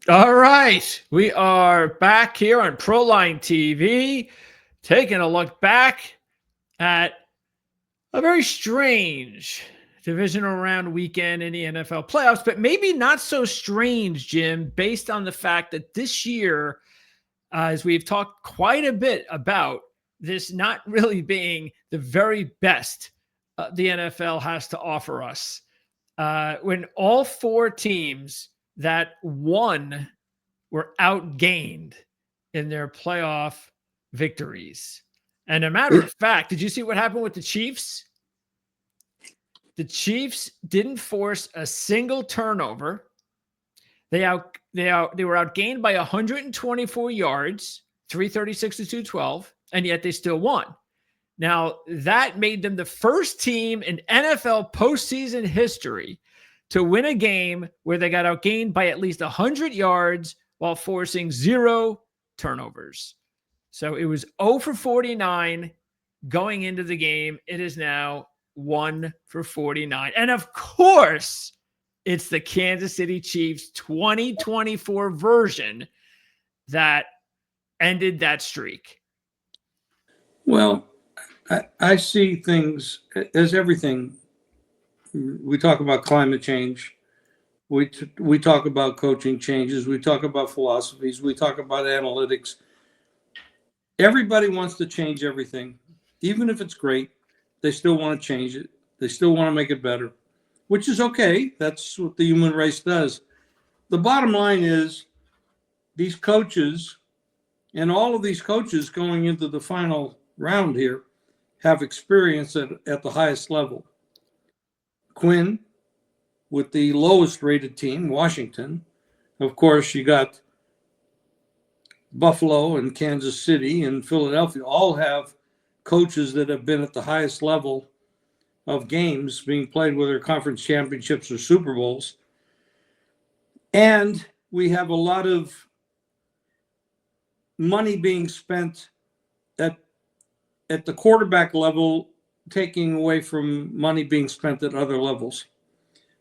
All right. We are back here on Proline TV, taking a look back at a very strange divisional round weekend in the NFL playoffs, but maybe not so strange, Jim, based on the fact that this year, as we've talked quite a bit about this not really being the very best the NFL has to offer us. When all four teams that won were outgained in their playoff victories. And a matter of fact, did you see what happened with the Chiefs? The Chiefs didn't force a single turnover. They were outgained by 124 yards, 336 to 212, and yet they still won. Now, that made them the first team in NFL postseason history to win a game where they got outgained by at least 100 yards while forcing 0 turnovers. So it was 0 for 49 going into the game. It is now 1 for 49. And of course, it's the Kansas City Chiefs 2024 version that ended that streak. Well, I see things as everything. We talk about climate change. We talk about coaching changes. We talk about philosophies. We talk about analytics. Everybody wants to change everything. Even if it's great, they still want to change it. They still want to make it better, which is okay. That's what the human race does. The bottom line is these coaches and all of these coaches going into the final round here have experience at the highest level. Quinn with the lowest rated team, Washington. Of course, you got Buffalo and Kansas City and Philadelphia all have coaches that have been at the highest level of games being played, whether conference championships or Super Bowls. And we have a lot of money being spent at the quarterback level, taking away from money being spent at other levels.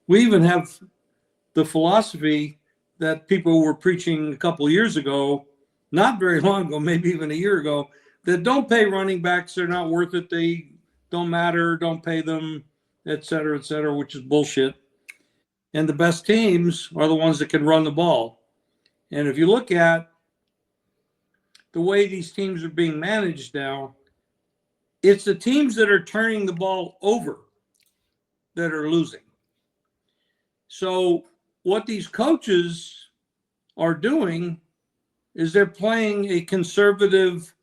We even have the philosophy that people were preaching a couple of years ago, not very long ago, maybe even a year ago, that don't pay running backs. They're not worth it. They don't matter. Don't pay them, et cetera, which is bullshit. And the best teams are the ones that can run the ball. And if you look at the way these teams are being managed now, it's the teams that are turning the ball over that are losing. So what these coaches are doing is they're playing a conservative,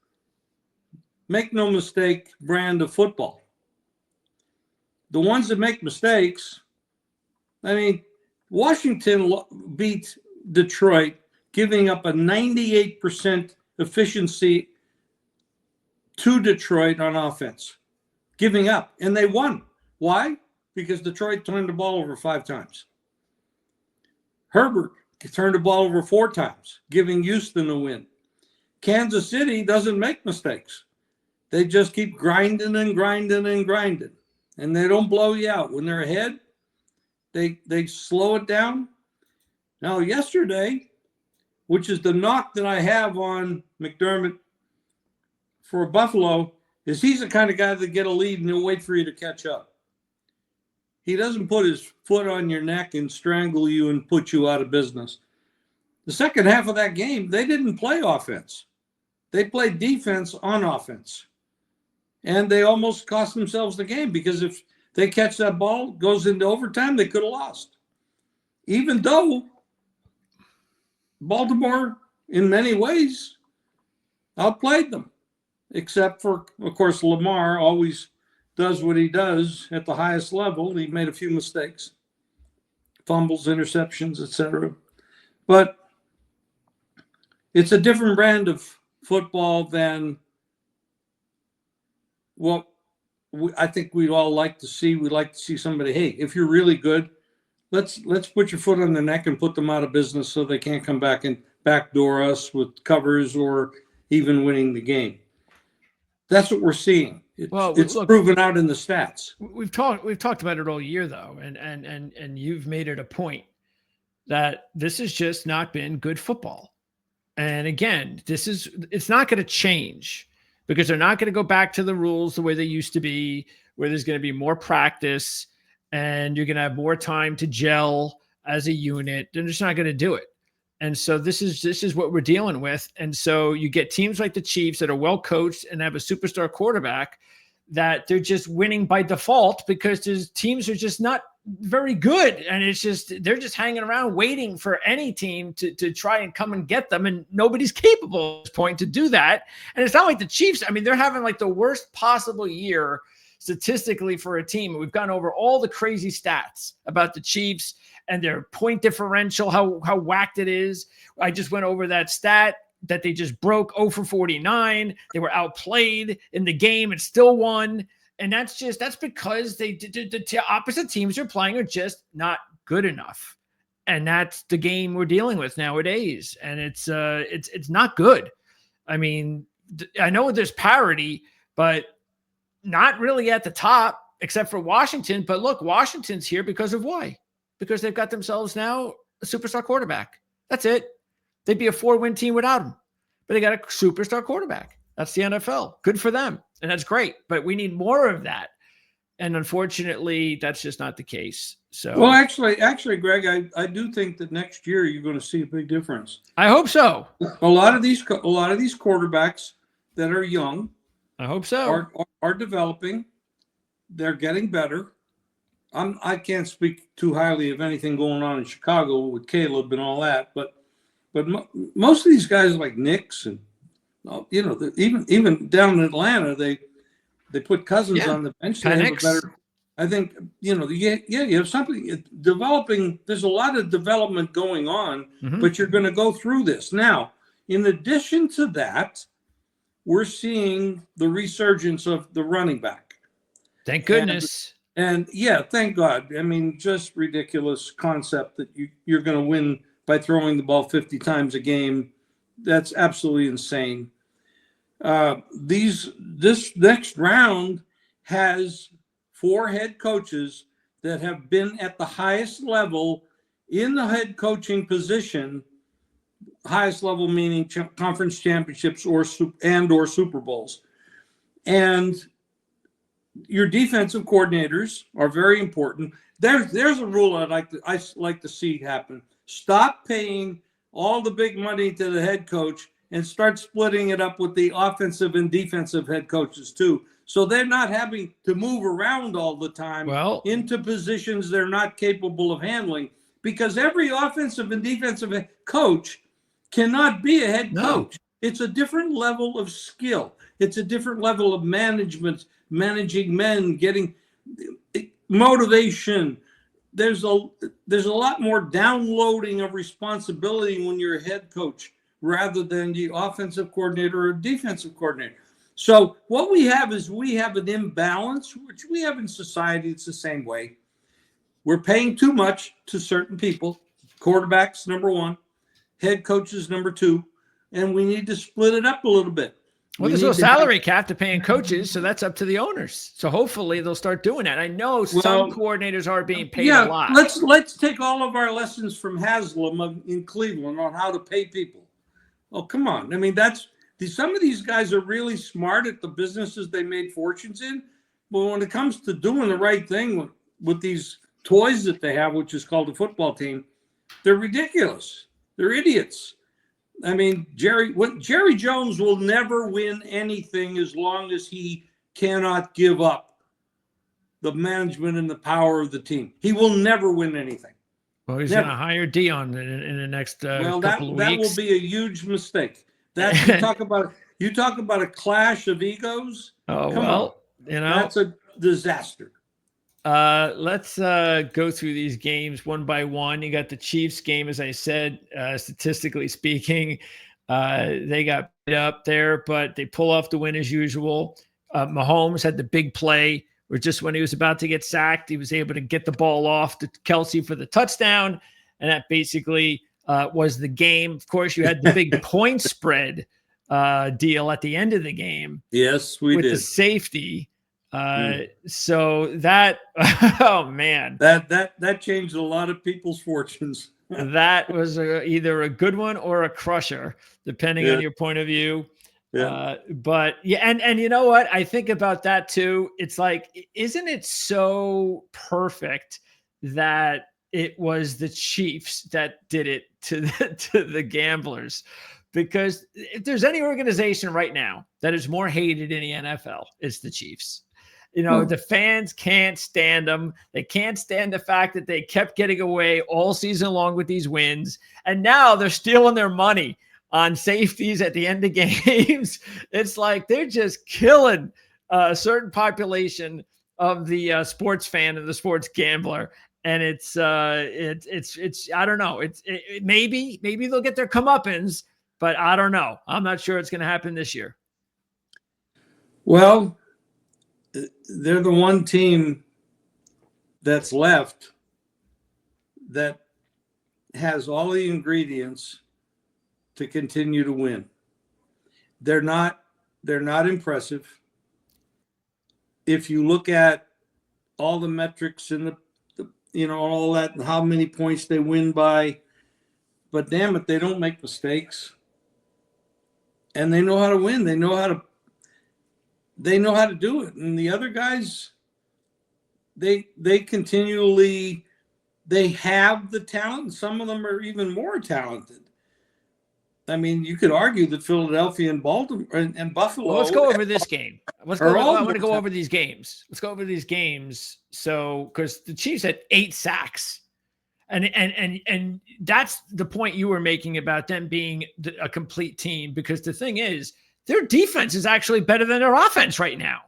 make no mistake, brand of football. The ones that make mistakes, I mean, Washington beat Detroit, giving up a 98% efficiency to Detroit on offense, giving up, and they won. Why? Because Detroit turned the ball over 5 times. Herbert turned the ball over 4 times, giving Houston the win. Kansas City doesn't make mistakes. They just keep grinding and grinding and grinding, and they don't blow you out. When they're ahead, they slow it down. Now, yesterday, which is the knock that I have on McDermott for Buffalo, is he's the kind of guy that get a lead and he'll wait for you to catch up. He doesn't put his foot on your neck and strangle you and put you out of business. The second half of that game, they didn't play offense. They played defense on offense. And they almost cost themselves the game, because if they catch that ball, goes into overtime, they could have lost. Even though Baltimore, in many ways, outplayed them. Except for, of course, Lamar always does what he does at the highest level. He made a few mistakes, fumbles, interceptions, etc. But it's a different brand of football than what I think we'd all like to see. We'd like to see somebody, hey, if you're really good, let's put your foot on their neck and put them out of business so they can't come back and backdoor us with covers or even winning the game. That's what we're seeing. It's proven out in the stats. We've talked about it all year, though, and you've made it a point that this has just not been good football. And again, it's not going to change because they're not going to go back to the rules the way they used to be, where there's going to be more practice and you're going to have more time to gel as a unit. They're just not going to do it. And so this is what we're dealing with. And so you get teams like the Chiefs that are well coached and have a superstar quarterback that they're just winning by default because these teams are just not very good. And they're just hanging around waiting for any team to try and come and get them. And nobody's capable at this point to do that. And it's not like the Chiefs. I mean, they're having like the worst possible year statistically for a team. We've gone over all the crazy stats about the Chiefs and their point differential, how whacked it is. I just went over that stat that they just broke 0 for 49. They were outplayed in the game and still won. And that's because the opposite teams are playing are just not good enough. And that's the game we're dealing with nowadays. And it's not good. I mean, I know there's parity, but not really at the top, except for Washington. But look, Washington's here because of why? Because they've got themselves now a superstar quarterback. That's it. They'd be a 4-win team without him. But they got a superstar quarterback. That's the NFL. Good for them. And that's great. But we need more of that. And unfortunately, that's just not the case. So, well, actually, Greg, I do think that next year you're going to see a big difference. I hope so. A lot of these quarterbacks that are young, I hope so, are developing. They're getting better. I can't speak too highly of anything going on in Chicago with Caleb and all that, but most of these guys like Nix and even down in Atlanta, they put Cousins on the bench. They have a better. I think you have something developing. There's a lot of development going on, but you're going to go through this now. In addition to that, we're seeing the resurgence of the running back. Thank goodness. And yeah, thank God. I mean, just ridiculous concept that you're going to win by throwing the ball 50 times a game. That's absolutely insane. This next round has 4 head coaches that have been at the highest level in the head coaching position, highest level meaning conference championships or Super Bowls. And your defensive coordinators are very important. There's a rule I like to see happen. Stop paying all the big money to the head coach and start splitting it up with the offensive and defensive head coaches too. So they're not having to move around all the time into positions they're not capable of handling, because every offensive and defensive coach cannot be a head coach. It's a different level of skill. It's a different level of management, managing men, getting motivation. There's a lot more downloading of responsibility when you're a head coach rather than the offensive coordinator or defensive coordinator. So what we have is an imbalance, which we have in society. It's the same way. We're paying too much to certain people, quarterbacks, number 1, head coaches, number 2, and we need to split it up a little bit. Well, there's no salary cap to paying coaches, so that's up to the owners. So hopefully they'll start doing that. I know some coordinators are being paid a lot. Let's take all of our lessons from Haslam in Cleveland on how to pay people. Oh, come on. I mean, some of these guys are really smart at the businesses they made fortunes in, but when it comes to doing the right thing with these toys that they have, which is called a football team, they're ridiculous. They're idiots. I mean, Jerry Jones will never win anything as long as he cannot give up the management and the power of the team. He will never win anything. Well, he's going to hire Dion in the next couple of weeks. That will be a huge mistake. That you talk about a clash of egos. Oh, well, that's a disaster. Let's go through these games one by one. You got the Chiefs game, as I said, statistically speaking, they got beat up there, but they pull off the win as usual. Mahomes had the big play where just when he was about to get sacked, he was able to get the ball off to Kelsey for the touchdown. And that basically was the game. Of course, you had the big point spread deal at the end of the game. Yes, we did. With the safety. So that, oh man, that changed a lot of people's fortunes. that was either a good one or a crusher, depending on your point of view. Yeah. But yeah, and you know what? I think about that too. It's like, isn't it so perfect that it was the Chiefs that did it to the gamblers? Because if there's any organization right now that is more hated in the NFL, it's the Chiefs. The fans can't stand them. They can't stand the fact that they kept getting away all season long with these wins. And now they're stealing their money on safeties at the end of games. It's like they're just killing a certain population of the sports fan and the sports gambler. And it's I don't know. Maybe they'll get their comeuppance, but I don't know. I'm not sure it's going to happen this year. Well, they're the one team that's left that has all the ingredients to continue to win. They're not impressive. If you look at all the metrics and the all that and how many points they win by, but damn it, they don't make mistakes. And they know how to win. They know how to do it. And the other guys, they continually, they have the talent. Some of them are even more talented. I mean, you could argue that Philadelphia and Baltimore and Buffalo. Well, let's go over this game. I want to go over these games. Let's go over these games. So, because the Chiefs had 8 sacks, and that's the point you were making about them being a complete team. Because the thing is, their defense is actually better than their offense right now.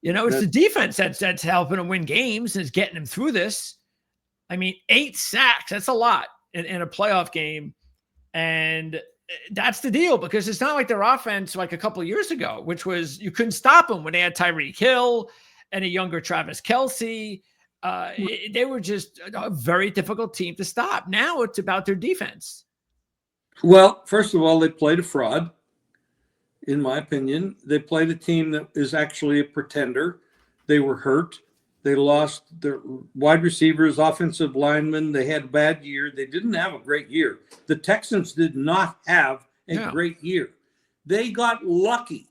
It's the defense that's helping them win games and is getting them through this. I mean, 8 sacks, that's a lot in a playoff game. And that's the deal, because it's not like their offense like a couple of years ago, which was you couldn't stop them when they had Tyreek Hill and a younger Travis Kelce. They were just a very difficult team to stop. Now it's about their defense. Well, first of all, they played a fraud, in my opinion. They played a team that is actually a pretender. They were hurt. They lost their wide receivers, offensive linemen. They had a bad year. They didn't have a great year. The Texans did not have a great year. They got lucky.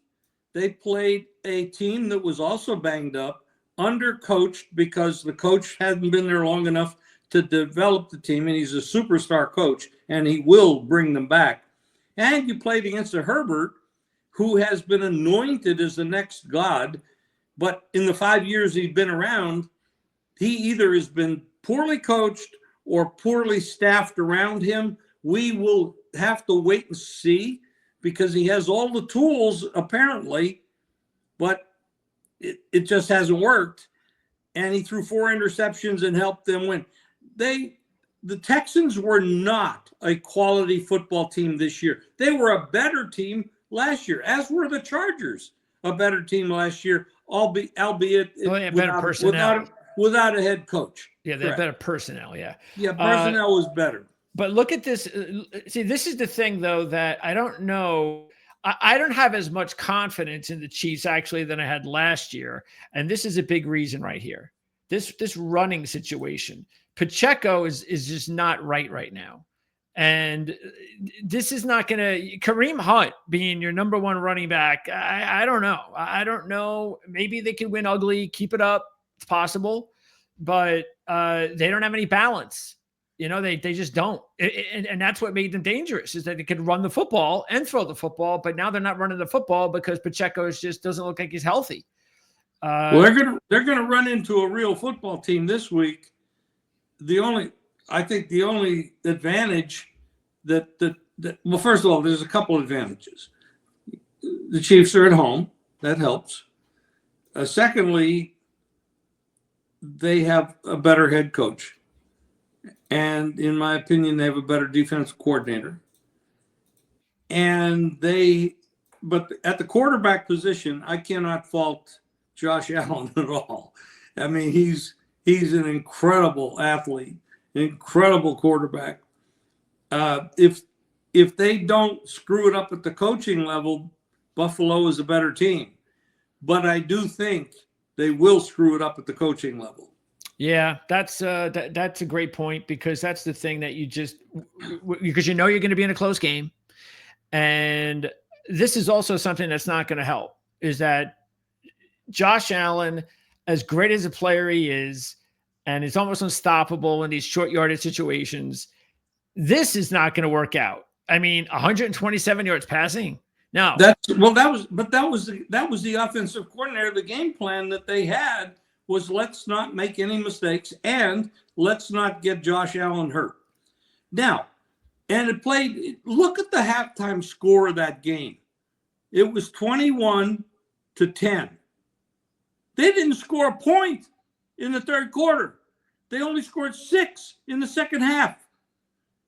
They played a team that was also banged up, undercoached, because the coach hadn't been there long enough to develop the team, and he's a superstar coach, and he will bring them back. And you played against a Herbert who has been anointed as the next god. But in the 5 years he's been around, he either has been poorly coached or poorly staffed around him. We will have to wait and see, because he has all the tools apparently, but it just hasn't worked. And he threw 4 interceptions and helped them win. The Texans were not a quality football team this year. They were a better team last year, as were the Chargers, a better team last year. Albeit without a head coach. Yeah, they had better personnel. Yeah, personnel was better. But look at this. See, this is the thing, though, that I don't know. I don't have as much confidence in the Chiefs actually than I had last year, and this is a big reason right here. This running situation. Pacheco is just not right now. And this is not going to – Kareem Hunt being your number 1 running back, I don't know. I don't know. Maybe they can win ugly, keep it up. It's possible. But they don't have any balance. They just don't. And that's what made them dangerous, is that they could run the football and throw the football. But now they're not running the football because Pacheco just doesn't look like he's healthy. Well, they're gonna run into a real football team this week. I think the only advantage well, first of all, there's a couple advantages. The Chiefs are at home. That helps. Secondly, they have a better head coach. And in my opinion, they have a better defensive coordinator. But at the quarterback position, I cannot fault Josh Allen at all. I mean, he's an incredible athlete, an incredible quarterback. If they don't screw it up at the coaching level, Buffalo is a better team. But I do think they will screw it up at the coaching level. Yeah, that's that's a great point because that's the thing that you just because you know you're going to be in a close game, and this is also something that's not going to help. Is that Josh Allen, as great as a player he is, and he's almost unstoppable in these short yardage situations, this is not going to work out. I mean, 127 yards passing. No, that was the offensive coordinator. The game plan that they had was let's not make any mistakes and let's not get Josh Allen hurt. Now, and it played. Look at the halftime score of that game. It was 21-10. They didn't score a point in the third quarter. They only scored 6 in the second half.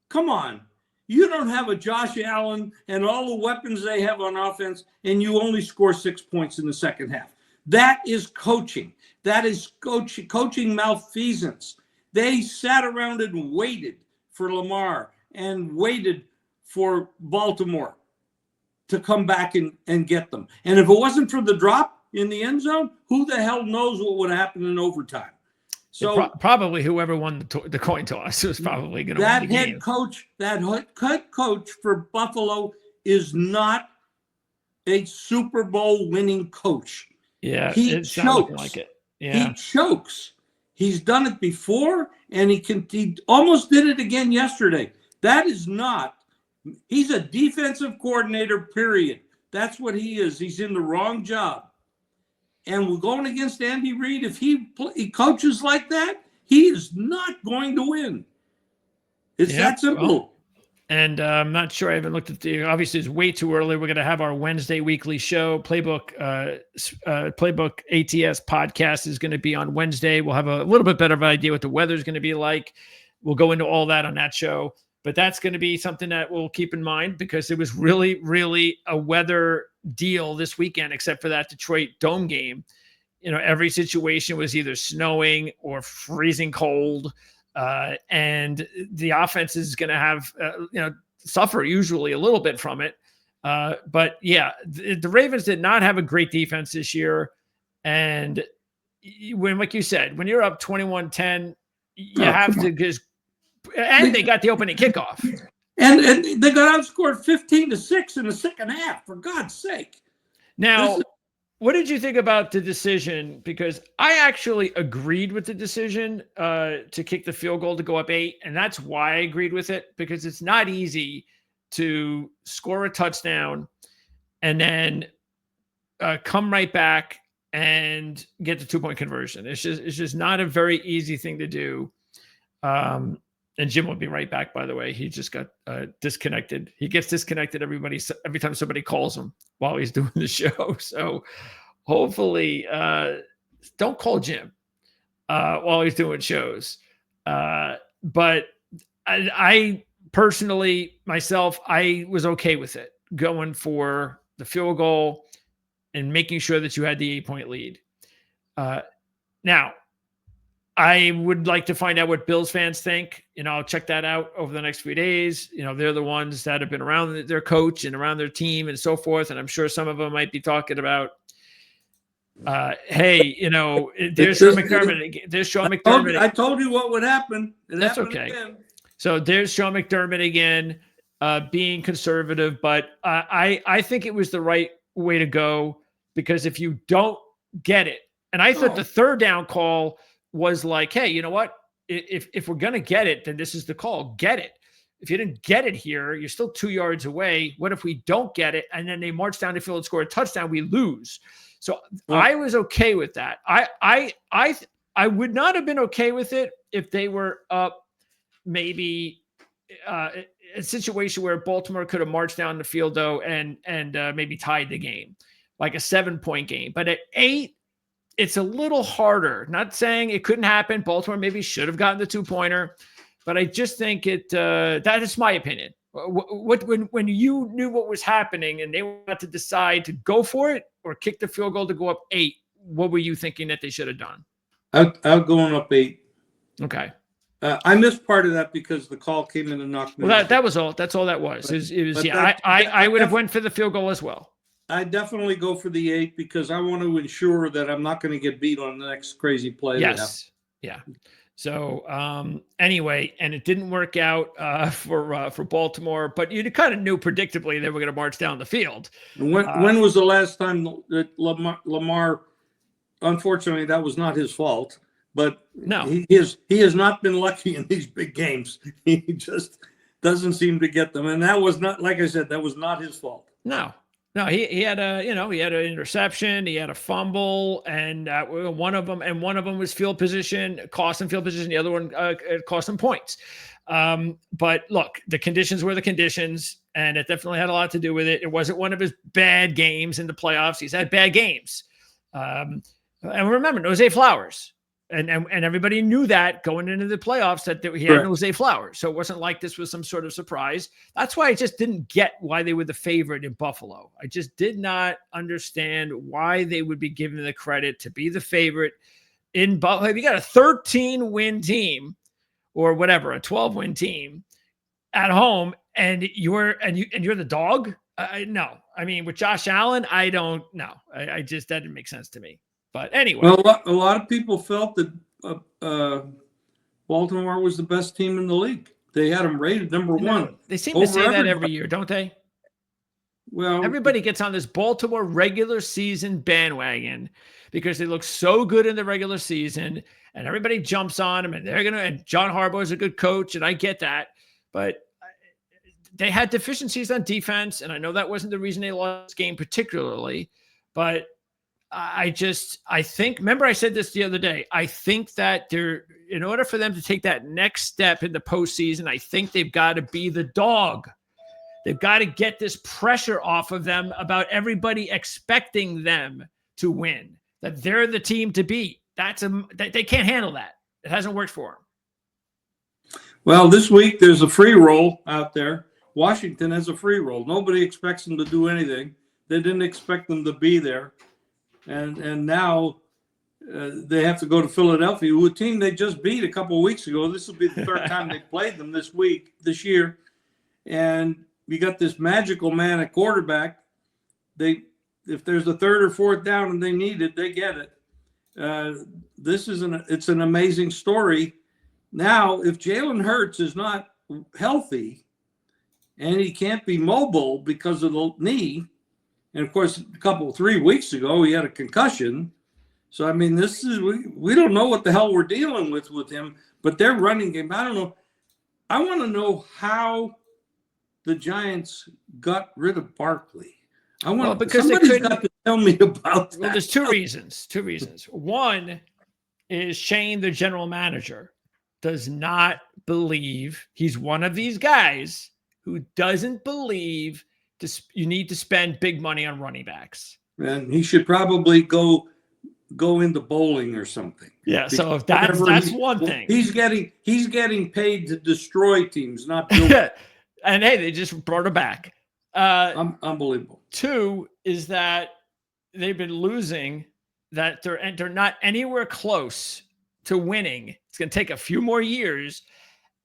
Come on. You don't have a Josh Allen and all the weapons they have on offense, and you only score 6 points in the second half. That is coaching. That is coaching malfeasance. They sat around and waited for Lamar and waited for Baltimore to come back and get them. And if it wasn't for the drop in the end zone, who the hell knows what would happen in overtime? So probably whoever won the coin toss was probably going to win the game. That head coach for Buffalo is not a Super Bowl winning coach. Yeah, he chokes. Like it. Yeah. He chokes. He's done it before, and he almost did it again yesterday. That is not. He's a defensive coordinator, period. That's what he is. He's in the wrong job. And we're going against Andy Reid. If he coaches like that, he is not going to win. It's that simple. Well, and I'm not sure. I haven't looked at obviously it's way too early. We're going to have our Wednesday weekly show. Playbook ATS podcast is going to be on Wednesday. We'll have a little bit better of an idea what the weather is going to be like. We'll go into all that on that show. But that's going to be something that we'll keep in mind because it was really, really a weather deal this weekend, except for that Detroit Dome game. You know, every situation was either snowing or freezing cold. And the offense is going to have, suffer usually a little bit from it. But yeah, the Ravens did not have a great defense this year. And when, like you said, when you're up 21-10, you have to just, and they got the opening kickoff. And they got outscored 15-6 in the second half, for God's sake. Now, what did you think about the decision? Because I actually agreed with the decision to kick the field goal to go up 8. And that's why I agreed with it, because it's not easy to score a touchdown and then come right back and get the 2-point conversion. It's just not a very easy thing to do. And Jim will be right back, by the way. He just got disconnected. He gets disconnected every time somebody calls him while he's doing the show. So hopefully don't call Jim while he's doing shows. But I personally, myself, I was okay with it, going for the field goal and making sure that you had the 8-point lead. Now, I would like to find out what Bills fans think. I'll check that out over the next few days. They're the ones that have been around their coach and around their team and so forth. And I'm sure some of them might be talking about, hey, there's Sean McDermott. There's Sean McDermott. I told you what would happen. That's okay. Again. So there's Sean McDermott again, being conservative. But I think it was the right way to go, because if you don't get it, and I thought the third down call was like, hey, you know what? If we're going to get it, then this is the call. Get it. If you didn't get it here, you're still 2 yards away. What if we don't get it? And then they march down the field and score a touchdown, we lose. So I was okay with that. I would not have been okay with it if they were up maybe a situation where Baltimore could have marched down the field though and maybe tied the game, like a 7-point game. But at 8, it's a little harder. Not saying it couldn't happen. Baltimore maybe should have gotten the 2-pointer, but I just think that is my opinion. When you knew what was happening and they had to decide to go for it or kick the field goal to go up 8, what were you thinking that they should have done? I'm going up 8. Okay. I missed part of that because the call came in and knocked me. Well, that was all. That's all that was. I would have went for the field goal as well. I definitely go for the 8 because I want to ensure that I'm not going to get beat on the next crazy play. Yes. Yeah. So anyway, and it didn't work out for Baltimore, but you kind of knew predictably they were going to march down the field. And when was the last time that Lamar? Unfortunately, that was not his fault, but No. he has not been lucky in these big games. He just doesn't seem to get them, and that was not, like I said, that was not his fault. No, he had he had an interception, he had a fumble, and one of them was field position, cost him field position. The other one cost him points. But look, the conditions were the conditions, and it definitely had a lot to do with it. It wasn't one of his bad games in the playoffs. He's had bad games. And remember, Jose Flowers. And everybody knew that going into the playoffs that he had Jose Flowers. So it wasn't like this was some sort of surprise. That's why I just didn't get why they were the favorite in Buffalo. I just did not understand why they would be given the credit to be the favorite in Buffalo. If you got a 13-win team or whatever, a 12-win team at home, and you're the dog. No, I mean, with Josh Allen, I don't know. I just, that didn't make sense to me. But anyway, well, a lot of people felt that Baltimore was the best team in the league. They had them rated number one. They seem to say that every year, don't they? Well, everybody gets on this Baltimore regular season bandwagon because they look so good in the regular season, and everybody jumps on them, and and John Harbaugh is a good coach, and I get that, but they had deficiencies on defense, and I know that wasn't the reason they lost this game particularly, but I think, remember I said this the other day, I think that in order for them to take that next step in the postseason, I think they've got to be the dog. They've got to get this pressure off of them about everybody expecting them to win, that they're the team to beat. They can't handle that. It hasn't worked for them. Well, this week there's a free roll out there. Washington has a free roll. Nobody expects them to do anything. They didn't expect them to be there. And now they have to go to Philadelphia, a team they just beat a couple of weeks ago. This will be the third time they played them this year. And you got this magical man at quarterback. If there's a third or fourth down and they need it, they get it. It's an amazing story. Now, if Jalen Hurts is not healthy and he can't be mobile because of the knee, and of course, 3 weeks ago, he had a concussion. So, I mean, we don't know what the hell we're dealing with him, but their running game, I don't know. I want to know how the Giants got rid of Barkley. Because somebody's got to tell me about that. Well, there's two reasons. One is Shane, the general manager, does not believe he's one of these guys who doesn't believe you need to spend big money on running backs. And he should probably go into bowling or something. Yeah, so if that's one thing. He's getting paid to destroy teams, not build. And hey, they just brought him back. Unbelievable. Two is that they've been losing, that they're not anywhere close to winning. It's going to take a few more years.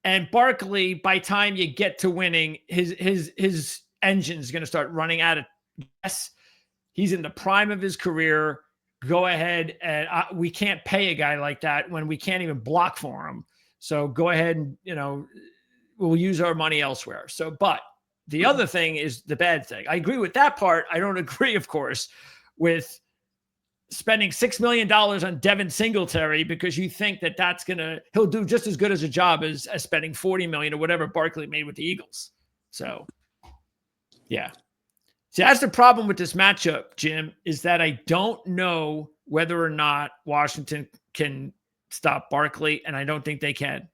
And Barkley, by time you get to winning, his engine's going to start running out of gas. He's in the prime of his career. Go ahead, and we can't pay a guy like that when we can't even block for him. So go ahead and, we'll use our money elsewhere. So, but the other thing is the bad thing. I agree with that part. I don't agree, of course, with spending $6 million on Devin Singletary because you think he'll do just as good as a job as spending $40 million or whatever Barkley made with the Eagles. So, yeah. See, that's the problem with this matchup, Jim, is that I don't know whether or not Washington can stop Barkley, and I don't think they can.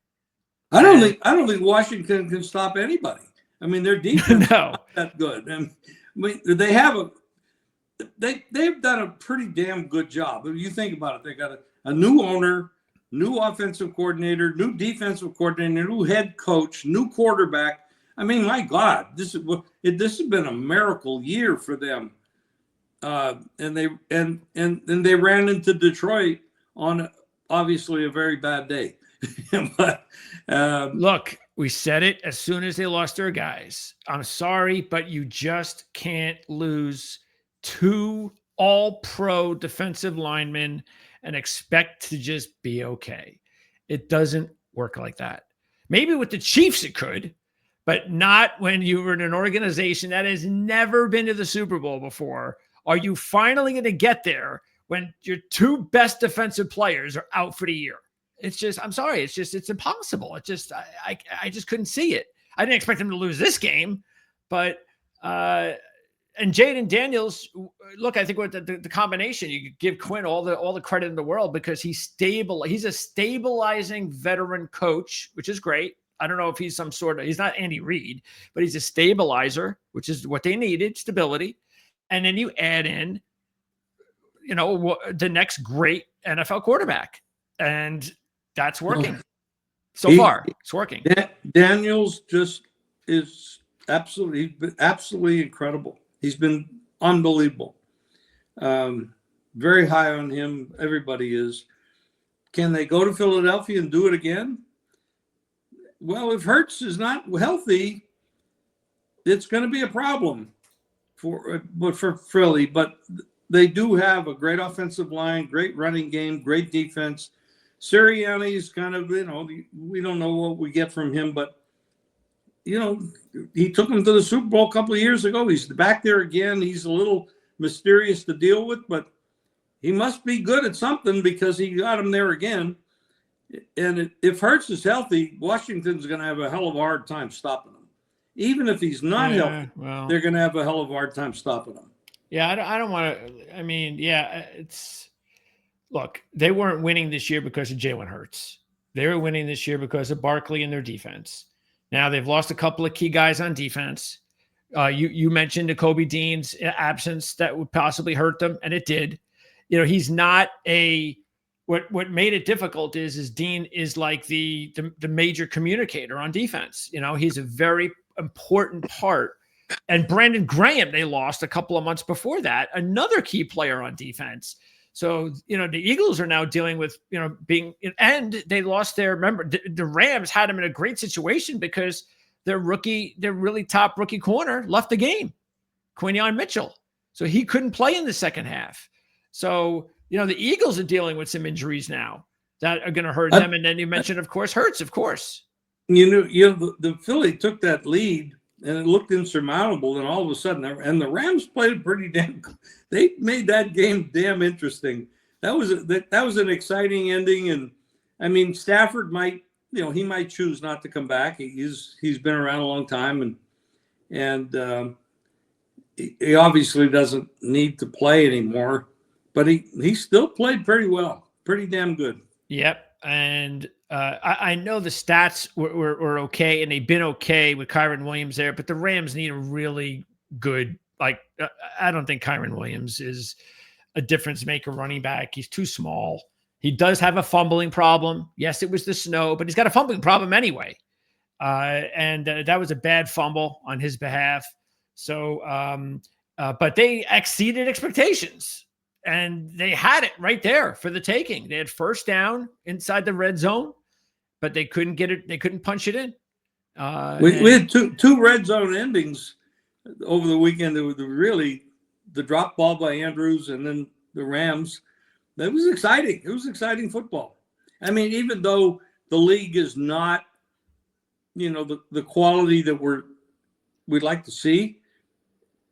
I don't think Washington can stop anybody. I mean, their defense is not that good. I mean, they've done a pretty damn good job. If you think about it, they got a new owner, new offensive coordinator, new defensive coordinator, new head coach, new quarterback. I mean, my God, this has been a miracle year for them. And they ran into Detroit on obviously a very bad day. But look, we said it as soon as they lost their guys. I'm sorry, but you just can't lose 2 all-pro defensive linemen and expect to just be okay. It doesn't work like that. Maybe with the Chiefs it could, but not when you were in an organization that has never been to the Super Bowl before. Are you finally going to get there when your two best defensive players are out for the year? It's just, I'm sorry, it's impossible. It just, I just couldn't see it. I didn't expect them to lose this game, but and Jaden Daniels, look, I think with the combination, you could give Quinn all the credit in the world because he's a stabilizing veteran coach, which is great. I don't know if he's he's not Andy Reid, but he's a stabilizer, which is what they needed, stability. And then you add in, the next great NFL quarterback, and that's working. So far, it's working. Daniels just is absolutely incredible. He's been unbelievable. Very high on him. Everybody is. Can they go to Philadelphia and do it again? Well, if Hurts is not healthy, it's going to be a problem for Philly. But they do have a great offensive line, great running game, great defense. Sirianni's kind of, we don't know what we get from him, but he took him to the Super Bowl a couple of years ago. He's back there again. He's a little mysterious to deal with, but he must be good at something because he got him there again. And if Hurts is healthy, Washington's going to have a hell of a hard time stopping him. Even if he's not healthy, they're going to have a hell of a hard time stopping him. Yeah, I don't want to. Look, they weren't winning this year because of Jalen Hurts. They were winning this year because of Barkley and their defense. Now they've lost a couple of key guys on defense. You mentioned Kobe Dean's absence that would possibly hurt them, and it did. He's not what made it difficult is Dean is like the major communicator on defense. He's a very important part. And Brandon Graham, they lost a couple of months before that, another key player on defense. So, the Eagles are now dealing with, and they lost the Rams had him in a great situation because their really top rookie corner left the game, Quinyon Mitchell. So he couldn't play in the second half. So, the Eagles are dealing with some injuries now that are going to hurt them. And then you mentioned, of course, Hurts, of course. The Philly took that lead and it looked insurmountable. And all of a sudden, and the Rams played pretty damn good. They made that game damn interesting. That was an exciting ending. And I mean, Stafford might, he might choose not to come back. He's been around a long time and he obviously doesn't need to play anymore, but he still played pretty well, pretty damn good. Yep. And I know the stats were okay, and they've been okay with Kyren Williams there, but the Rams need a really good, I don't think Kyren Williams is a difference maker running back. He's too small. He does have a fumbling problem. Yes, it was the snow, but he's got a fumbling problem anyway. And that was a bad fumble on his behalf. So, but they exceeded expectations. And they had it right there for the taking. They had first down inside the red zone, but they couldn't get it. They couldn't punch it in. We had two red zone endings over the weekend. There was the drop ball by Andrews and then the Rams. That was exciting. It was exciting football. I mean, even though the league is not, the quality that we'd like to see,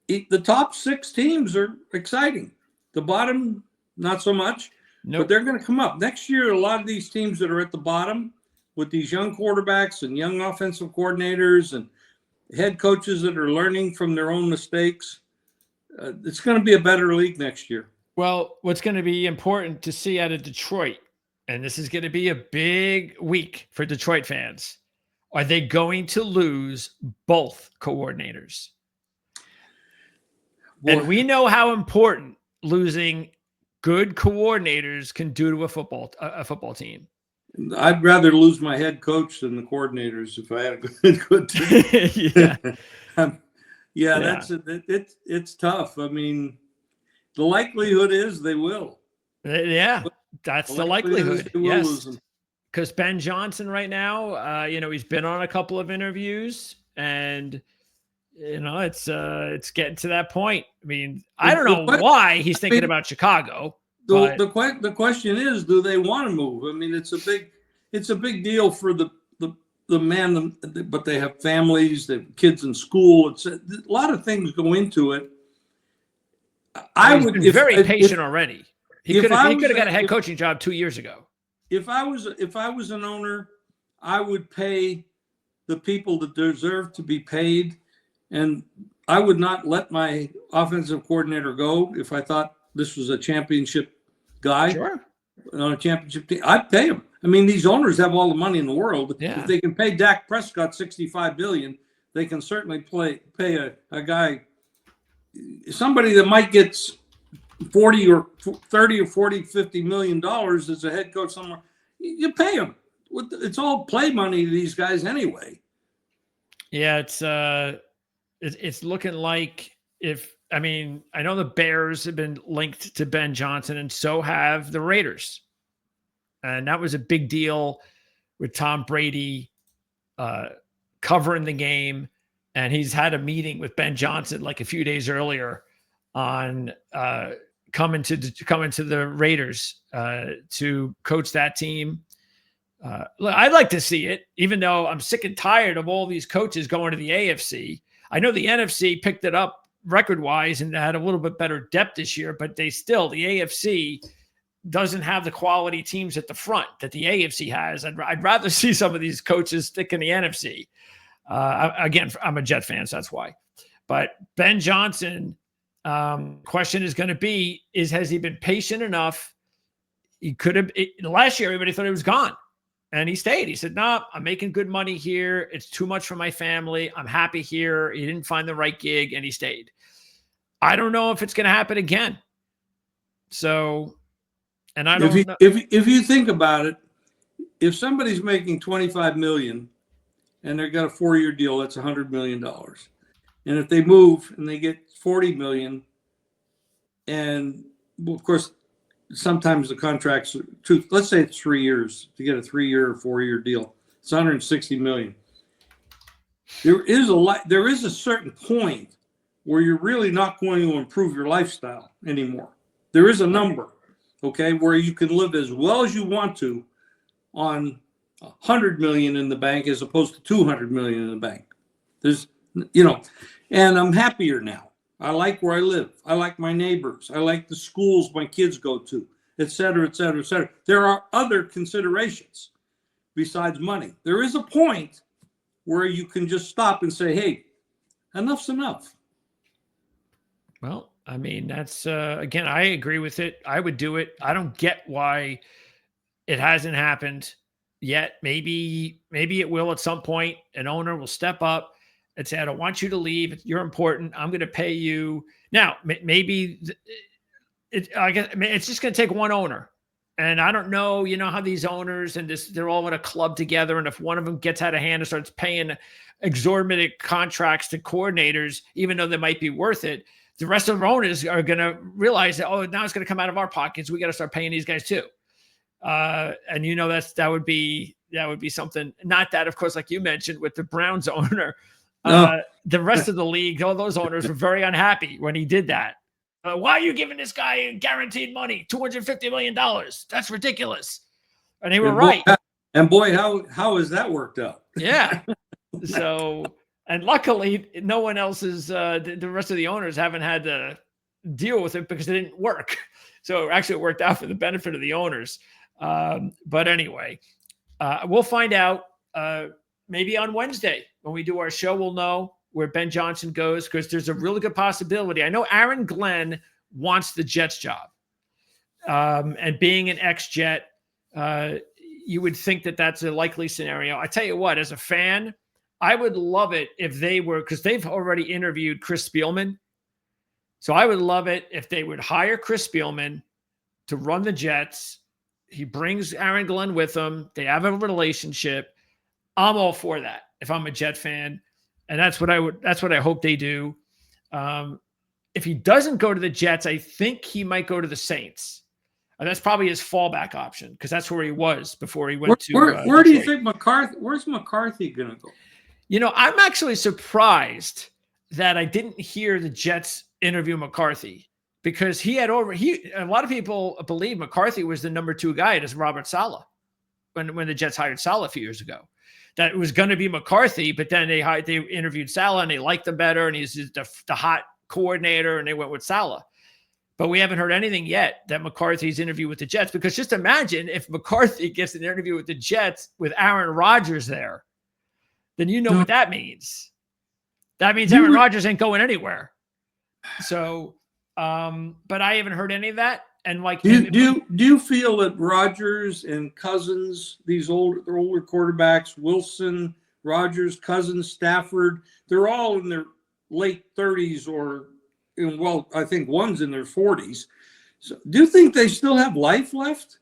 the top 6 teams are exciting. The bottom, not so much, but they're going to come up. Next year, a lot of these teams that are at the bottom with these young quarterbacks and young offensive coordinators and head coaches that are learning from their own mistakes, it's going to be a better league next year. Well, what's going to be important to see out of Detroit, and this is going to be a big week for Detroit fans, are they going to lose both coordinators? Well, and we know how important losing good coordinators can do to a football team. I'd rather lose my head coach than the coordinators if I had a good team. Yeah. It's tough. I mean, the likelihood is they will. Yeah, that's the likelihood. Yes, because Ben Johnson right now, he's been on a couple of interviews and. It's getting to that point. I mean, I don't know why he's thinking about Chicago. The question is, do they want to move? I mean, it's a big it's a big deal for the men, but they have families, they have kids in school. It's a lot of things go into it. He's been very patient already. He could have got a head coaching job 2 years ago. If I was an owner, I would pay the people that deserve to be paid, and I would not let my offensive coordinator go if I thought this was a championship guy. Sure. On a championship team, I'd pay him. I mean, these owners have all the money in the world. Yeah. If they can pay Dak Prescott $65 billion, they can certainly pay a guy, somebody that might get 40 or 30 or 40, $50 million as a head coach somewhere. You pay him. It's all play money to these guys anyway. Yeah, it's looking like I know the Bears have been linked to Ben Johnson, and so have the Raiders. And that was a big deal with Tom Brady covering the game. And he's had a meeting with Ben Johnson like a few days earlier on coming to the Raiders to coach that team. Look, I'd like to see it, even though I'm sick and tired of all these coaches going to the AFC. I know the NFC picked it up record-wise and had a little bit better depth this year, but the AFC doesn't have the quality teams at the front that the AFC has. I'd rather see some of these coaches stick in the NFC. Again, I'm a Jet fan, so that's why. But Ben Johnson, question is going to be, has he been patient enough? He could have, last year, everybody thought he was gone. And he stayed. He said, no, I'm making good money here. It's too much for my family. I'm happy here. He didn't find the right gig, and he stayed. I don't know if it's going to happen again. So, and I don't know. If you think about it, if somebody's making $25 million and they've got a 4-year deal, that's $100 million. And if they move and they get $40 million, and well, of course, sometimes the contracts, let's say it's 3 years to get a 3-year or 4-year deal. It's $160 million. There is a certain point where you're really not going to improve your lifestyle anymore. There is a number, okay, where you can live as well as you want to on $100 million in the bank as opposed to $200 million in the bank. There's, and I'm happier now. I like where I live. I like my neighbors. I like the schools my kids go to, et cetera, et cetera, et cetera. There are other considerations besides money. There is a point where you can just stop and say, hey, enough's enough. Well, I mean, that's, again, I agree with it. I would do it. I don't get why it hasn't happened yet. Maybe it will at some point. An owner will step up and say, I don't want you to leave. You're important. I'm going to pay you. Now, maybe it's just going to take one owner. And I don't know, how these owners and they're all in a club together. And if one of them gets out of hand and starts paying exorbitant contracts to coordinators, even though they might be worth it, the rest of the owners are going to realize that, now it's going to come out of our pockets. We got to start paying these guys too. And that would be something. Not that, of course, like you mentioned with the Browns owner. The rest of the league, all those owners were very unhappy when he did that. Why are you giving this guy guaranteed money, $250 million? That's ridiculous. And they were right. And boy, how has that worked out? Yeah. So, and luckily, no one else is, the rest of the owners haven't had to deal with it because it didn't work. So actually it worked out for the benefit of the owners. But anyway, we'll find out maybe on Wednesday. When we do our show, we'll know where Ben Johnson goes because there's a really good possibility. I know Aaron Glenn wants the Jets job. And being an ex-Jet, you would think that that's a likely scenario. I tell you what, as a fan, I would love it if they were, because they've already interviewed Chris Spielman. So I would love it if they would hire Chris Spielman to run the Jets. He brings Aaron Glenn with him. They have a relationship. I'm all for that if I'm a Jet fan. And that's what I hope they do. If he doesn't go to the Jets, I think he might go to the Saints. And that's probably his fallback option because that's where he was before he went to. Where do you think where's McCarthy going to go? I'm actually surprised that I didn't hear the Jets interview McCarthy because a lot of people believe McCarthy was the number 2 guy as Robert Saleh. when the Jets hired Saleh a few years ago. That it was going to be McCarthy, but then they interviewed Saleh and they liked him better, and he's the hot coordinator, and they went with Saleh. But we haven't heard anything yet that McCarthy's interview with the Jets, because just imagine if McCarthy gets an interview with the Jets with Aaron Rodgers there, then you know what that means. That means Aaron Rodgers ain't going anywhere. So, but I haven't heard any of that. And like, do you feel that Rodgers and Cousins, these older quarterbacks, Wilson, Rodgers, Cousins, Stafford, they're all in their late 30s or, I think one's in their 40s. So do you think they still have life left?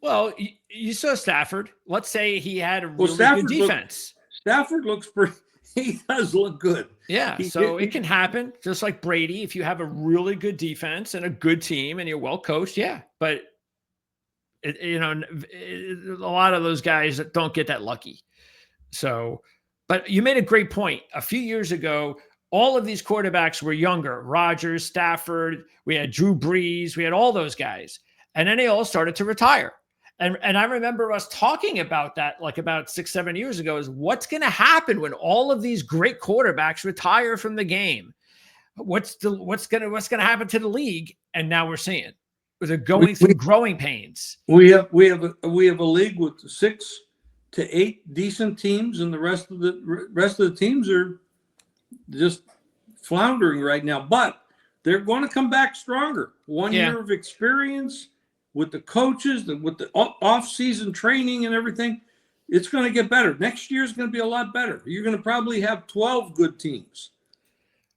Well, you saw Stafford. Let's say he had a really good defense. Stafford looks pretty. He does look good. Yeah, it can happen. Just like Brady, if you have a really good defense and a good team and you're well coached, yeah. But a lot of those guys don't get that lucky. So, but you made a great point. A few years ago, all of these quarterbacks were younger. Rodgers, Stafford, we had Drew Brees, we had all those guys. And then they all started to retire. And I remember us talking about that like about 6-7 years ago, is what's going to happen when all of these great quarterbacks retire from the game? What's going to happen to the league? And now we're seeing they're going through growing pains. We have a league with 6 to 8 decent teams, and the rest of the teams are just floundering right now. But they're going to come back stronger. 1 year of experience with the coaches, with the off-season training and everything, it's going to get better. Next year is going to be a lot better. You're going to probably have 12 good teams.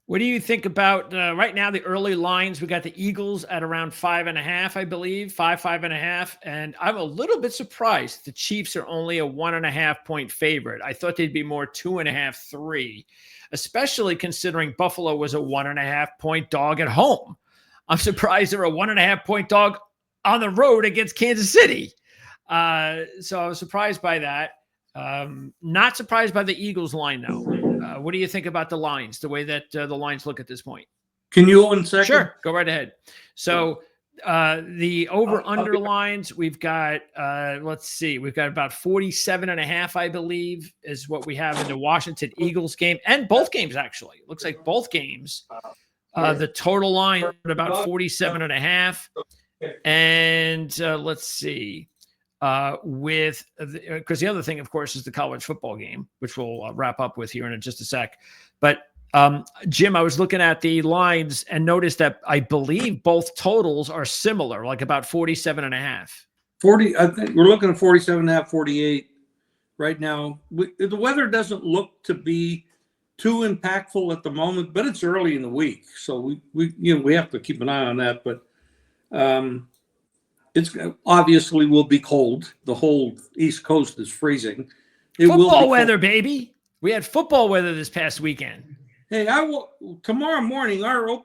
What do you think about right now, the early lines? We got the Eagles at around 5.5, I believe, 5.5. And I'm a little bit surprised the Chiefs are only a 1.5 point favorite. I thought they'd be more 2.5, 3, especially considering Buffalo was a 1.5 point dog at home. I'm surprised they're a 1.5 point dog on the road against Kansas City. So I was surprised by that. Not surprised by the Eagles line, though. What do you think about the lines, the way that the lines look at this point? Can you hold 1 second? Sure, go right ahead. So the over-under lines, we've got, let's see, we've got about 47.5, I believe, is what we have in the Washington Eagles game, and both games, actually. Looks like both games. The total line at about 47.5. And let's see, because the other thing, of course, is the college football game, which we'll wrap up with here in just a sec. But Jim, I was looking at the lines and noticed that I believe both totals are similar, like about 47.5. 40. I think we're looking at 47.5, 48 right now. The weather doesn't look to be too impactful at the moment, but it's early in the week, so we have to keep an eye on that. But it's obviously will be cold. The whole East Coast is freezing. Football weather, baby. We had football weather this past weekend. Hey, tomorrow morning. Our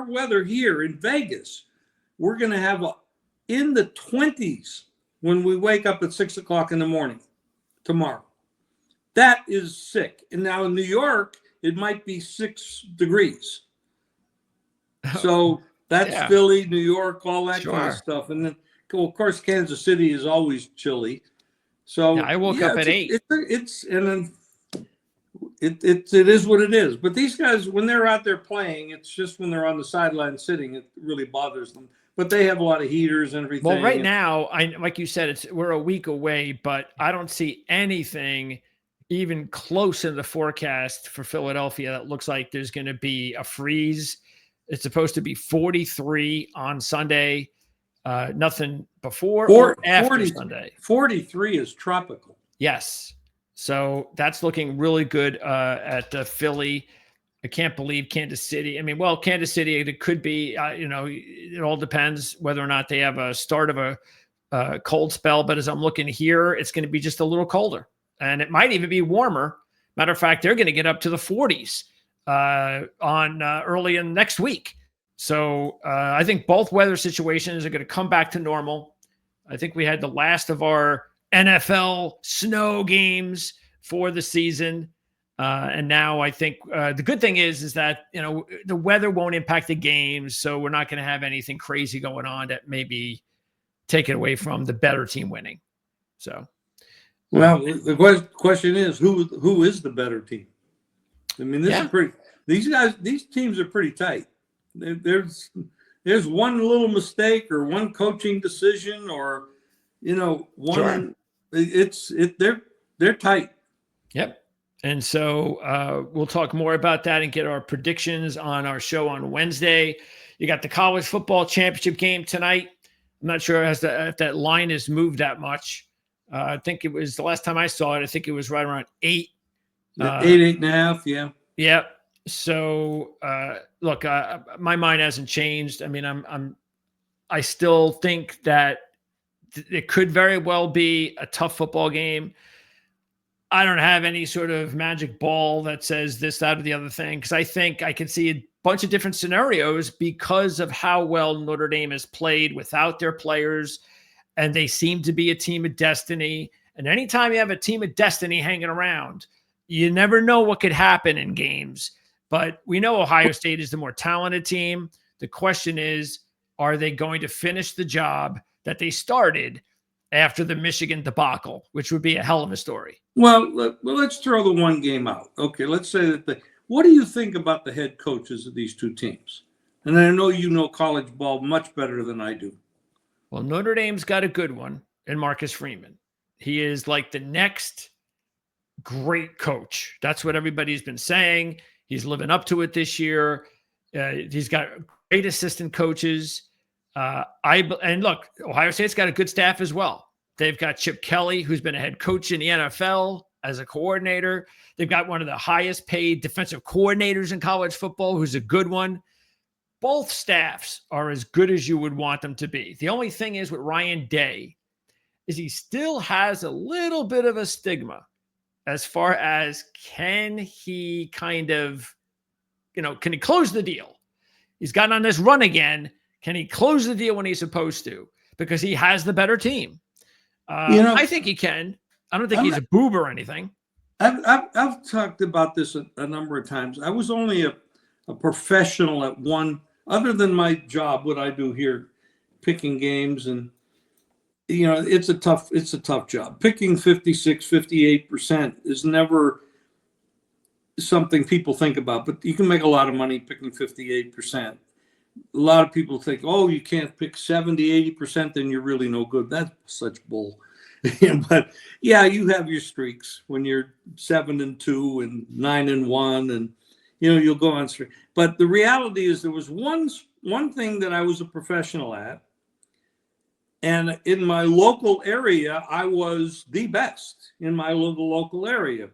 weather here in Vegas, we're going to have in the 20s when we wake up at 6 o'clock in the morning tomorrow. That is sick. And now in New York, it might be 6 degrees. So that's Philly, New York, all that kind of stuff. And then, of course, Kansas City is always chilly. So I woke up at 8. It is what it is. But these guys, when they're out there playing, it's just when they're on the sideline sitting, it really bothers them. But they have a lot of heaters and everything. Well, right now, like you said, we're a week away, but I don't see anything even close in the forecast for Philadelphia that looks like there's going to be a freeze. It's supposed to be 43 on Sunday. Nothing before or after Sunday. 43 is tropical. Yes. So that's looking really good at Philly. I can't believe Kansas City. I mean, well, Kansas City, it could be, it all depends whether or not they have a start of a cold spell. But as I'm looking here, it's going to be just a little colder. And it might even be warmer. Matter of fact, they're going to get up to the 40s on early in next week. So I think both weather situations are going to come back to normal. I think we had the last of our NFL snow games for the season. And now I think the good thing is that, the weather won't impact the games. So we're not going to have anything crazy going on that maybe take it away from the better team winning. So, well, the question is who is the better team? I mean, this is pretty. These teams are pretty tight. There's one little mistake or one coaching decision or one. Sure. They're tight. Yep. And so we'll talk more about that and get our predictions on our show on Wednesday. You got the college football championship game tonight. I'm not sure if that line has moved that much. I think it was the last time I saw it. I think it was right around 8. 8.5. Yeah. Yep. So look, my mind hasn't changed. I mean, I still think that it could very well be a tough football game. I don't have any sort of magic ball that says this, that, or the other thing, because I think I can see a bunch of different scenarios because of how well Notre Dame has played without their players, and they seem to be a team of destiny. And anytime you have a team of destiny hanging around, you never know what could happen in games. But we know Ohio State is the more talented team. The question is, are they going to finish the job that they started after the Michigan debacle, which would be a hell of a story? Well, let's throw the one game out. Okay, let's say that what do you think about the head coaches of these two teams? And I know you know college ball much better than I do. Well, Notre Dame's got a good one in Marcus Freeman. He is like the next great coach. That's what everybody's been saying. He's living up to it this year. He's got great assistant coaches. And look, Ohio State's got a good staff as well. They've got Chip Kelly, who's been a head coach in the NFL as a coordinator. They've got one of the highest paid defensive coordinators in college football, who's a good one. Both staffs are as good as you would want them to be. The only thing is with Ryan Day is he still has a little bit of a stigma as far as can he kind of, can he close the deal? He's gotten on this run again. Can he close the deal when he's supposed to? Because he has the better team. I think he can. I don't think he's a boob or anything. I've talked about this a number of times. I was only a professional at one, other than my job, what I do here, picking games, and it's a tough job. Picking 56, 58% is never something people think about, but you can make a lot of money picking 58%. A lot of people think, oh, you can't pick 70, 80%, then you're really no good. That's such bull. But yeah, you have your streaks when you're 7-2 and 9-1, and you'll go on streak. But the reality is there was one thing that I was a professional at, and in my local area, I was the best in my local area.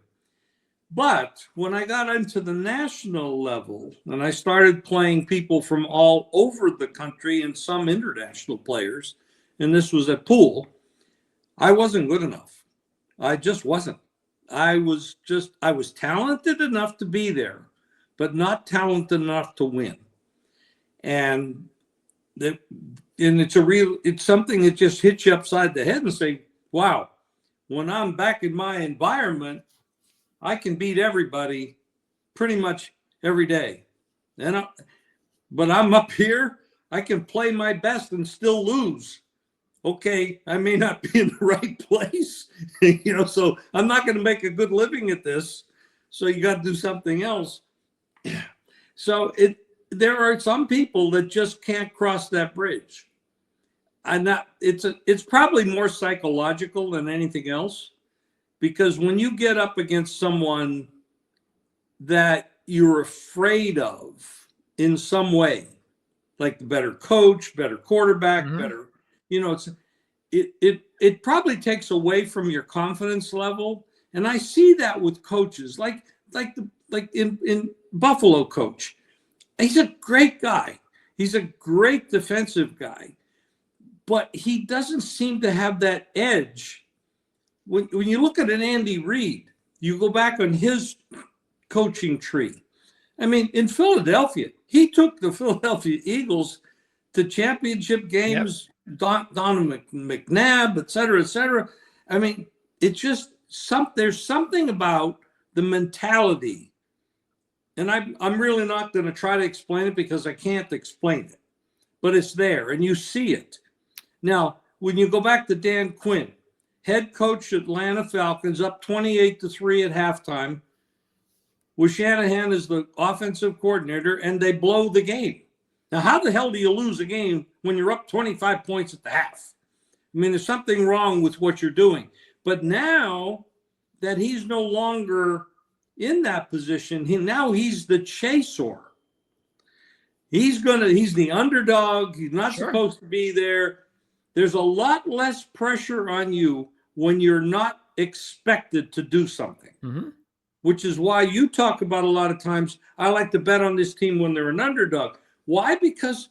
But when I got into the national level and I started playing people from all over the country and some international players, and this was at Poole, I wasn't good enough. I just wasn't. I was talented enough to be there, but not talented enough to win. And it's something that just hits you upside the head and say, wow, when I'm back in my environment, I can beat everybody pretty much every day. But I'm up here, I can play my best and still lose. Okay, I may not be in the right place, so I'm not going to make a good living at this. So you got to do something else. So there are some people that just can't cross that bridge. It's probably more psychological than anything else. Because when you get up against someone that you're afraid of in some way, like the better coach, better quarterback, better, it probably takes away from your confidence level. And I see that with coaches, like in Buffalo coach. He's a great guy. He's a great defensive guy, but he doesn't seem to have that edge. When you look at an Andy Reid, you go back on his coaching tree. I mean, in Philadelphia, he took the Philadelphia Eagles to championship games, yep. Donovan McNabb, et cetera, et cetera. I mean, it's just there's something about the mentality. And I'm really not going to try to explain it because I can't explain it. But it's there, and you see it. Now, when you go back to Dan Quinn, head coach Atlanta Falcons, up 28-3 at halftime, with Shanahan as the offensive coordinator, and they blow the game. Now, how the hell do you lose a game when you're up 25 points at the half? I mean, there's something wrong with what you're doing. But now that he's no longer in that position, he's the chaser. He's the underdog. He's not supposed to be there. There's a lot less pressure on you when you're not expected to do something, which is why you talk about a lot of times, I like to bet on this team when they're an underdog. Why? Because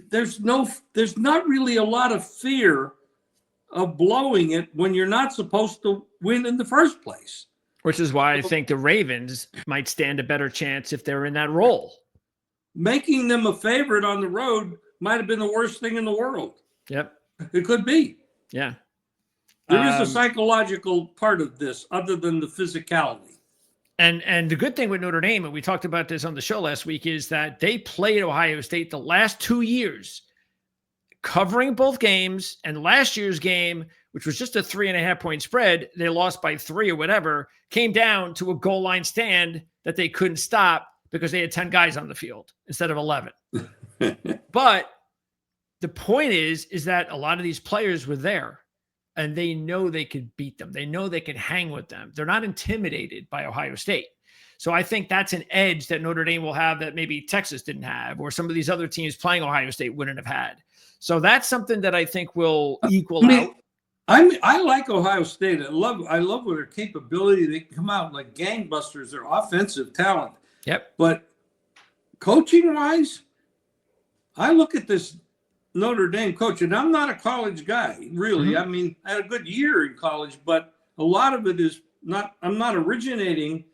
there's not really a lot of fear of blowing it when you're not supposed to win in the first place. Which is why I think the Ravens might stand a better chance if they're in that role. Making them a favorite on the road might have been the worst thing in the world. Yep. It could be. Yeah. There is a psychological part of this other than the physicality. And the good thing with Notre Dame, and we talked about this on the show last week, is that they played Ohio State the last 2 years, covering both games. And last year's game, which was just a 3.5-point spread, they lost by 3 or whatever, came down to a goal line stand that they couldn't stop because they had 10 guys on the field instead of 11. But the point is that a lot of these players were there and they know they could beat them. They know they can hang with them. They're not intimidated by Ohio State. So I think that's an edge that Notre Dame will have that maybe Texas didn't have, or some of these other teams playing Ohio State wouldn't have had. So that's something that I think will equal out. I like Ohio State. I love with their capability. They come out like gangbusters. They're offensive talent. Yep. But coaching wise, I look at this Notre Dame coach, and I'm not a college guy, really. I mean, I had a good year in college, but a lot of it is not, I'm not originating.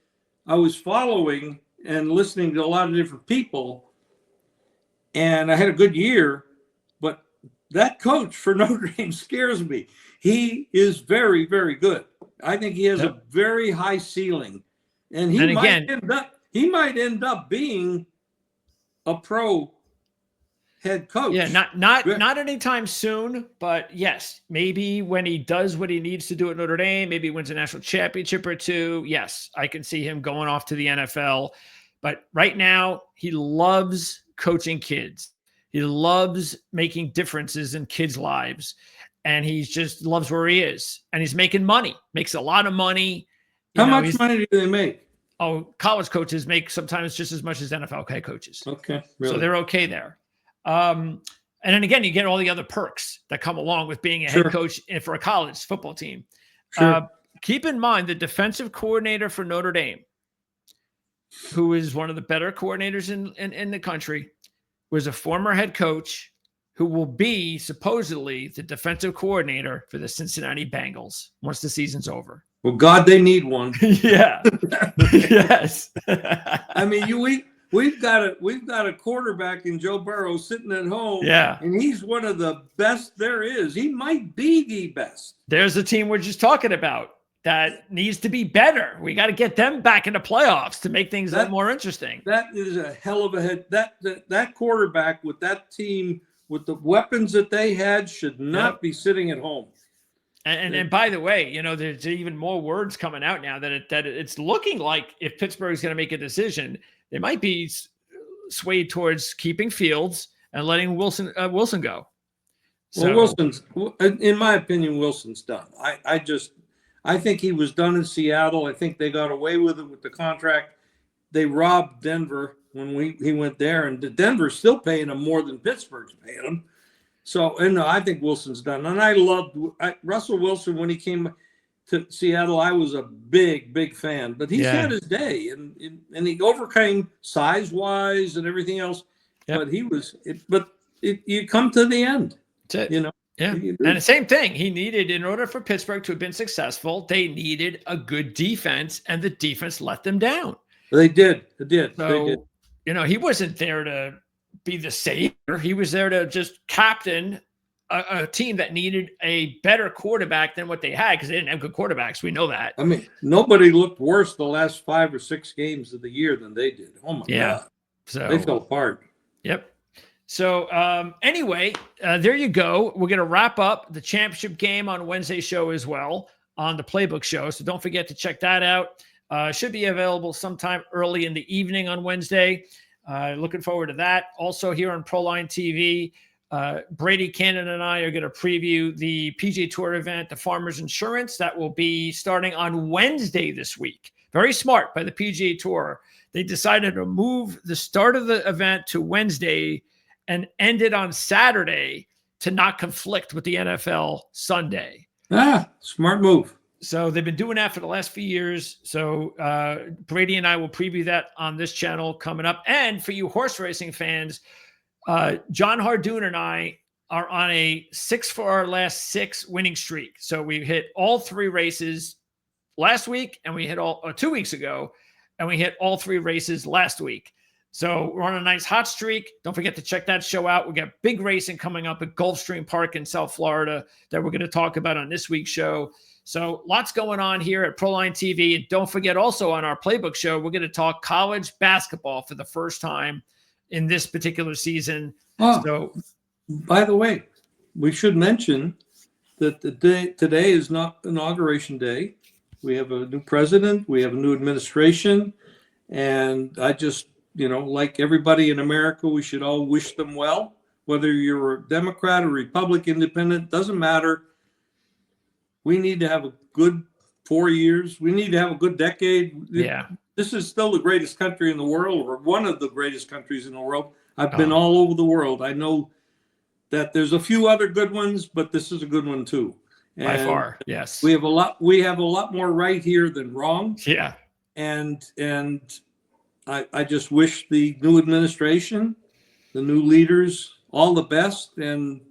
I was following and listening to a lot of different people, and I had a good year, but that coach for Notre Dame scares me. He is very, very good. I think he has a very high ceiling, and he might end up being a pro head coach. Yeah, not anytime soon, but yes, maybe when he does what he needs to do at Notre Dame, maybe wins a national championship or two. Yes, I can see him going off to the NFL. But right now, he loves coaching kids. He loves making differences in kids' lives. And he just loves where he is. And he's making money, makes a lot of money. How much money do they make? Oh, college coaches make sometimes just as much as NFL head coaches. Okay. Really? So they're okay there. And then again, you get all the other perks that come along with being a head coach for a college football team. Keep in mind the defensive coordinator for Notre Dame, who is one of the better coordinators in the country, was a former head coach who will be supposedly the defensive coordinator for the Cincinnati Bengals once the season's over. Well, God, they need one. Yeah. Yes. I mean, we've got a quarterback in Joe Burrow sitting at home. Yeah. And he's one of the best there is. He might be the best. There's a team we're just talking about that needs to be better. We got to get them back into playoffs to make things a little more interesting. That is a hell of a head. That quarterback with that team, with the weapons that they had, should not be sitting at home. And by the way, there's even more words coming out now that it's looking like if Pittsburgh's going to make a decision, they might be swayed towards keeping Fields and letting Wilson go. Well, Wilson's, in my opinion, Wilson's done. I think he was done in Seattle. I think they got away with it with the contract. They robbed Denver when he went there, and Denver's still paying him more than Pittsburgh's paying him. So, and no, I think Wilson's done. And I loved Russell Wilson when he came to Seattle. I was a big fan, but he's had his day, and he overcame size-wise and everything else. Yep. But you come to the end. That's it. Yeah. And the same thing, he needed, in order for Pittsburgh to have been successful, they needed a good defense, and the defense let them down. They did. So, they did. He wasn't there to be the savior. He was there to just captain a team that needed a better quarterback than what they had, because they didn't have good quarterbacks. We know that. I mean, nobody looked worse the last 5 or 6 games of the year than they did. Oh, my God. So they fell apart. Yep. So anyway, there you go. We're going to wrap up the championship game on Wednesday show as well on the Playbook show. So don't forget to check that out. Should be available sometime early in the evening on Wednesday. Looking forward to that. Also here on Proline TV, Brady Cannon and I are going to preview the PGA Tour event, the Farmers Insurance, that will be starting on Wednesday this week. Very smart by the PGA Tour. They decided to move the start of the event to Wednesday and end it on Saturday to not conflict with the NFL Sunday. Smart move. So they've been doing that for the last few years. So Brady and I will preview that on this channel coming up. And for you horse racing fans, John Hardoon and I are on a 6 for our last 6 winning streak. So we hit all 3 races last week, and we hit 2 weeks ago, and we hit all 3 races last week. So we're on a nice hot streak. Don't forget to check that show out. We got big racing coming up at Gulfstream Park in South Florida that we're going to talk about on this week's show. So lots going on here at Proline TV. And don't forget also on our Playbook show, we're going to talk college basketball for the first time in this particular season. So, by the way, we should mention that today is not Inauguration Day. We have a new president. We have a new administration. And I just, like everybody in America, we should all wish them well. Whether you're a Democrat or Republican, Independent, doesn't matter. We need to have a good 4 years. We need to have a good decade. Yeah. This is still the greatest country in the world, or one of the greatest countries in the world. I've been all over the world. I know that there's a few other good ones, but this is a good one too. And by far, yes. We have a lot more right here than wrong. Yeah. And I just wish the new administration, the new leaders, all the best. And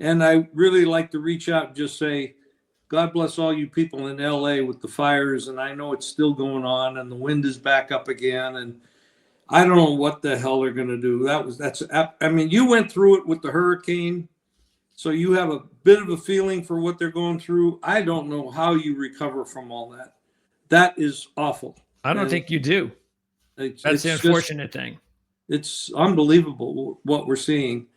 I really like to reach out and just say, God bless all you people in LA with the fires. And I know it's still going on and the wind is back up again. And I don't know what the hell they're going to do. You went through it with the hurricane. So you have a bit of a feeling for what they're going through. I don't know how you recover from all that. That is awful. I don't think you do. That's the unfortunate thing. It's unbelievable what we're seeing.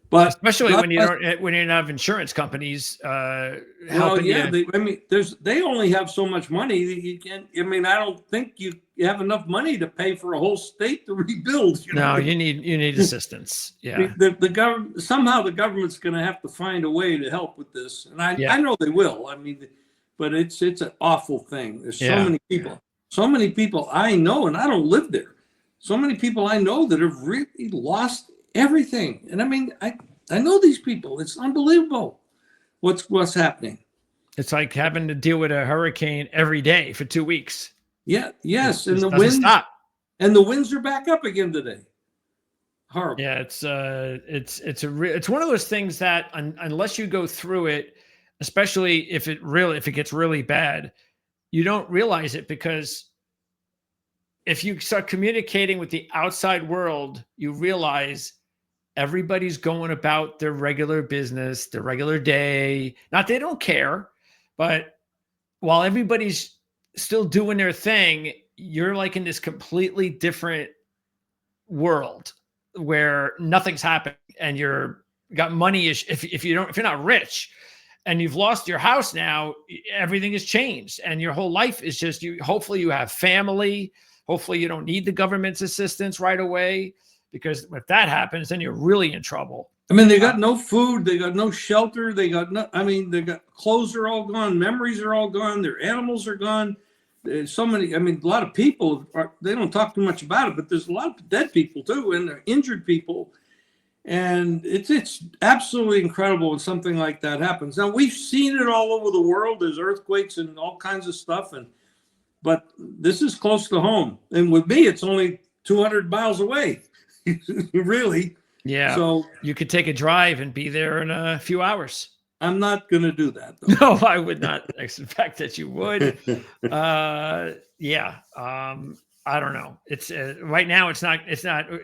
But especially when you don't have insurance companies helping you. They only have so much money that you can't. I don't think you have enough money to pay for a whole state to rebuild. No, you need assistance. Yeah, the government, somehow the government's going to have to find a way to help with this, and I know they will. But it's an awful thing. There's so many people I know, and I don't live there. So many people I know that have really lost everything. And I know these people. It's unbelievable what's happening. It's like having to deal with a hurricane every day for 2 weeks. Yeah. Yes. And the winds stop. And the winds are back up again today. Horrible. Yeah. It's one of those things that unless you go through it, especially if it gets really bad, you don't realize it, because if you start communicating with the outside world, you realize everybody's going about their regular business, their regular day. Not they don't care, but while everybody's still doing their thing, you're like in this completely different world where nothing's happening, and you're got money. If you're not rich and you've lost your house now, everything has changed, and your whole life is just you. Hopefully you have family. Hopefully you don't need the government's assistance right away, because if that happens, then you're really in trouble. They got no food. They got no shelter. They got they got clothes are all gone. Memories are all gone. Their animals are gone. There's so many. A lot of people they don't talk too much about it, but there's a lot of dead people too, and injured people. And it's absolutely incredible when something like that happens. Now, we've seen it all over the world. There's earthquakes and all kinds of stuff. But this is close to home. And with me, it's only 200 miles away. Really. Yeah. So you could take a drive and be there in a few hours. I'm not going to do that, though. No, I would not expect that you would. I don't know. It's right now. It's not.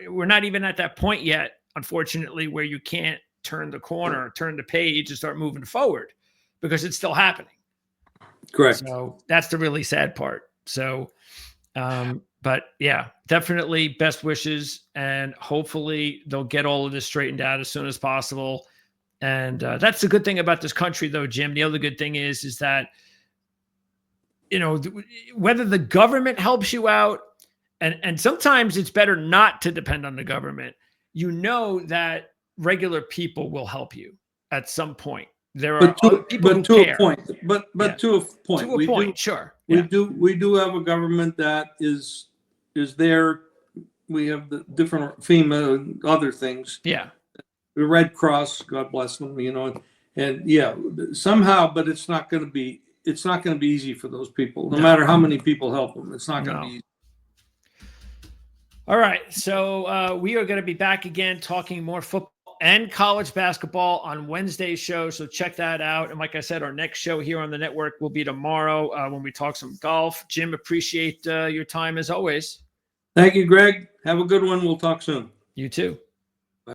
We're not even at that point yet, unfortunately, where you can't turn the corner, turn the page, and start moving forward, because it's still happening. Correct. So that's the really sad part. So, But yeah, definitely best wishes, and hopefully they'll get all of this straightened out as soon as possible. And that's the good thing about this country, though, Jim. The other good thing is that, you know, whether the government helps you out, and sometimes it's better not to depend on the government. You know that regular people will help you at some point. There are other people who care. To a point. To a point. To a point, sure. We do have a government that is there. We have the different FEMA and other things. Yeah. The Red Cross, God bless them, you know, and yeah, somehow, but it's not going to be easy for those people. No matter how many people help them, it's not going to be easy. All right, so we are going to be back again talking more football and college basketball on Wednesday's show. So check that out. And like I said, our next show here on the network will be tomorrow when we talk some golf. Jim, appreciate your time as always. Thank you, Greg. Have a good one. We'll talk soon. You too.